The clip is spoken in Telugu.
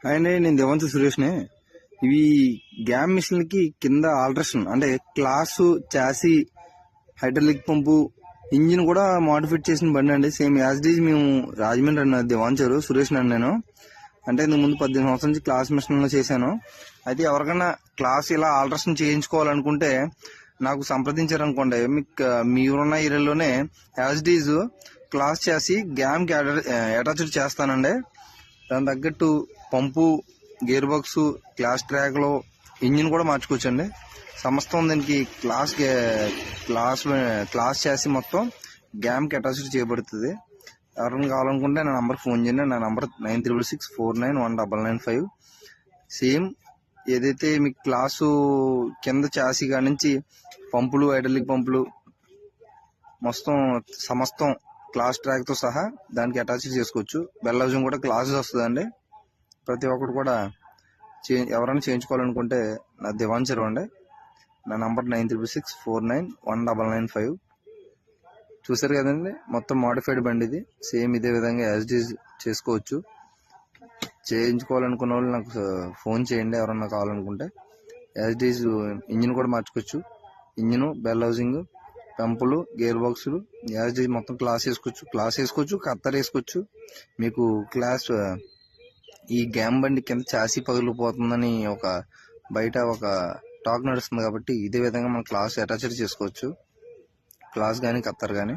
అండ్ నేను దేవంతు సురేష్నే. ఇవి గ్యామ్ మిషన్లకి కింద ఆల్ట్రేషన్ అంటే క్లాసు చాసి హైడ్రాలిక్ పంపు ఇంజిన్ కూడా మోడిఫై చేసిన బండి అండి. సేమ్ యాజ్ డీజ్ మేము రాజమండ్రి అన్న దేవాంచారు సురేష్ అండి. నేను అంటే ఇంతకు ముందు 18 సంవత్సరాల నుంచి క్లాస్ మిషన్లో చేశాను. అయితే ఎవరికైనా క్లాస్ ఇలా ఆల్ట్రేషన్ చేయించుకోవాలనుకుంటే నాకు సంప్రదించారనుకోండి, మీకు మీరున్న ఏరియాలోనే యాజ్ డీజ్ క్లాస్ చేసి గ్యామ్కి అటాచ్డ్ చేస్తానండి. దాని తగ్గట్టు పంపు, గేర్ బాక్స్, క్లాస్ ట్రాక్లో ఇంజిన్ కూడా మార్చుకోవచ్చండి. సమస్తం దీనికి క్లాస్ చేసి మొత్తం గ్యామ్కి అటాచ్డ్ చేయబడుతుంది. ఎవరైనా కావాలనుకుంటే నా నంబర్ ఫోన్ చేయండి. నా నంబర్ 9664919995. సేమ్ ఏదైతే మీకు క్లాసు కింద చాసి కాడి నుంచి పంపులు, హైడ్రాలిక్ పంపులు సమస్తం క్లాస్ ట్రాక్తో సహా దానికి అటాచ్ చేసుకోవచ్చు. బెల్ హౌసింగ్ కూడా క్లాసెస్ వస్తుందండి. ప్రతి ఒక్కరు కూడా ఎవరైనా చేయించుకోవాలనుకుంటే నా దివాంచరు అండి. నా నంబర్ 9664919995. చూసారు కదండి, మొత్తం మోడిఫైడ్ బండి ఇది. సేమ్ ఇదే విధంగా యాజ్ డీజ్ చేసుకోవచ్చు. చేయించుకోవాలనుకున్న వాళ్ళు నాకు ఫోన్ చేయండి. ఎవరన్నా కావాలనుకుంటే యాజ్ డీజ్ ఇంజిన్ కూడా మార్చుకోవచ్చు. ఇంజిన్, బెల్ హౌసింగ్, పంపులు, గేర్ బాక్సులు యాజ్ డీజ్ మొత్తం క్లాస్ వేసుకోవచ్చు, కత్తర్ వేసుకోవచ్చు. మీకు ఈ గ్యామ్ బండి కింద చాసీ పగిలిపోతుందని బయట ఒక టాక్ నడుస్తుంది కాబట్టి ఇదే విధంగా మనం క్లాస్ అటాచ్ చేసుకోవచ్చు. క్లాస్ కానీ కత్తర్ కానీ.